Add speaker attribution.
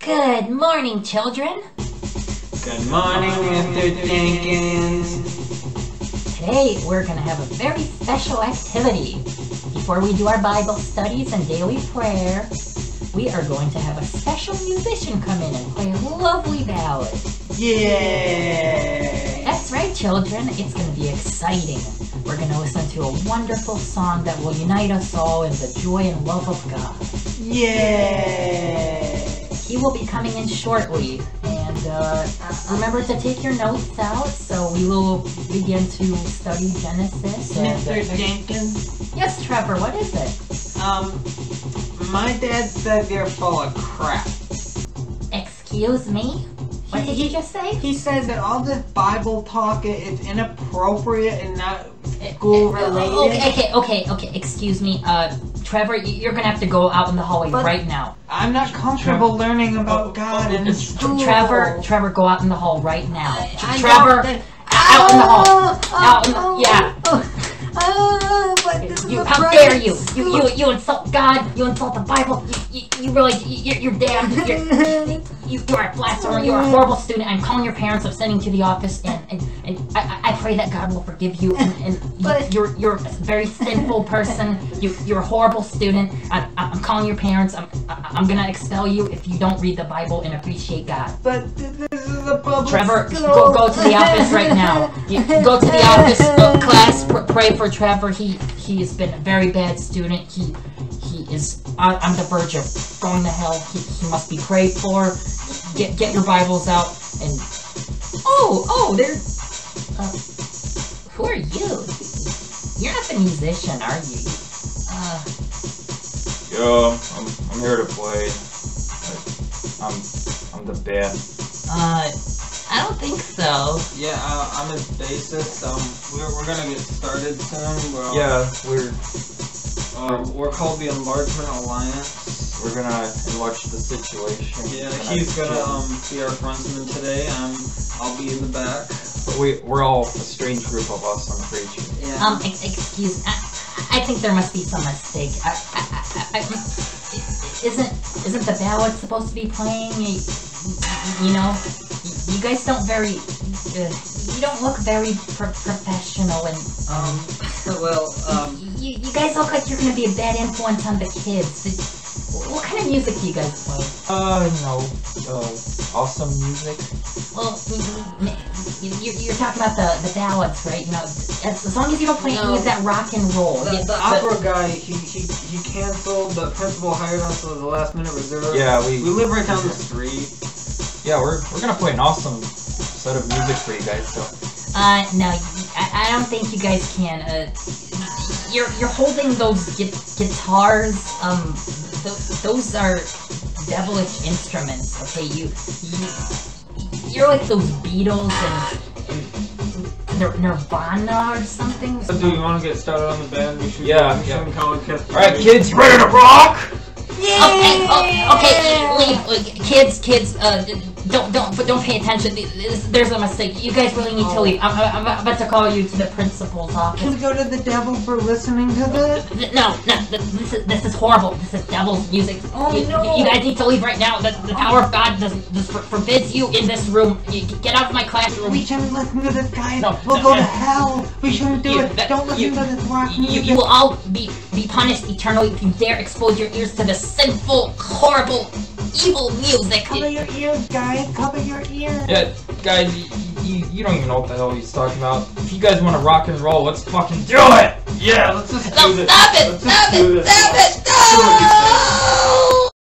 Speaker 1: Good morning, children.
Speaker 2: Good morning, Mr. Jenkins.
Speaker 1: Today, we're going to have a very special activity. Before we do our Bible studies and daily prayer, we are going to have a special musician come in and play a lovely ballad.
Speaker 2: Yay!
Speaker 1: That's right, children. It's going to be exciting. We're going to listen to a wonderful song that will unite us all in the joy and love of God.
Speaker 2: Yay!
Speaker 1: He will be coming in shortly, and remember to take your notes out, so we will begin to study Genesis.
Speaker 2: Mr. Jenkins?
Speaker 1: Yes, Trevor, what is it?
Speaker 2: My dad said you're full of crap.
Speaker 1: Excuse me? What did he just say?
Speaker 2: He says that all this Bible talk is inappropriate and not school related.
Speaker 1: Okay, excuse me, Trevor, you're gonna have to go out in the hallway right now.
Speaker 2: I'm not comfortable learning about God in school.
Speaker 1: Trevor, go out in the hall right now. Trevor, out in the hall. How dare you? You insult God. You insult the Bible. You really, you're damned. You are a blasphemer. You are a horrible student. I'm calling your parents. I'm sending to the office, and I pray that God will forgive you. And you're a very sinful person. You're a horrible student. I'm calling your parents. I'm gonna expel you if you don't read the Bible and appreciate God.
Speaker 2: But this is a public
Speaker 1: Trevor,
Speaker 2: school.
Speaker 1: go to the office right now. Go to the office, class. Pray for Trevor. He has been a very bad student. He is on the verge of going to hell. He must be prayed for. Get your Bibles out and there's who are you? You're not the musician, are you?
Speaker 3: Yeah, I'm here to play. I'm the best.
Speaker 1: I don't think so.
Speaker 2: Yeah, I'm his bassist. We're gonna get started soon. We're called the Enlargement Alliance.
Speaker 3: We're gonna watch the situation.
Speaker 2: Yeah, he's gonna be our frontman today. I'll be in the back.
Speaker 3: But we're all a strange group of us, I'm pretty sure.
Speaker 2: Yeah.
Speaker 1: Excuse. I think there must be some mistake. Isn't the ballad supposed to be playing? You know, you guys don't you don't look very professional and you guys look like you're gonna be a bad influence on the kids. What kind of music do you guys play?
Speaker 3: Awesome music.
Speaker 1: Well, you're talking about the ballads, right? You know, as long as you don't play any of that rock and roll.
Speaker 2: The opera guy, he canceled. The principal hired us as a last minute reserve.
Speaker 3: Yeah, we
Speaker 2: live right down the street.
Speaker 3: Yeah, we're gonna play an awesome set of music for you guys. So.
Speaker 1: No, I don't think you guys can. You're holding those guitars. Those are devilish instruments. Okay, you're like those Beatles and Nirvana or something.
Speaker 2: So do you want to get started on the band? We should
Speaker 3: All right, kids, you ready to rock?
Speaker 1: Okay, kids, don't pay attention. There's a mistake. You guys really need to leave. I'm about to call you to the principal's office.
Speaker 2: Can we go to the devil for listening to this?
Speaker 1: No, this is horrible. This is devil's music.
Speaker 2: No!
Speaker 1: You guys need to leave right now. The power of God forbids you in this room. Get out of my classroom.
Speaker 2: We shouldn't listen to this guy.
Speaker 1: No,
Speaker 2: we'll go to hell. We shouldn't do it. Don't listen to this rock music.
Speaker 1: You will all be punished eternally if you dare expose your ears to this sinful, horrible, evil music.
Speaker 2: Cover your ears, guys. Cover your ears.
Speaker 3: Yeah, guys, you don't even know what the hell he's talking about. If you guys want to rock and roll, let's fucking do it! Yeah, let's just do this.
Speaker 1: Stop it!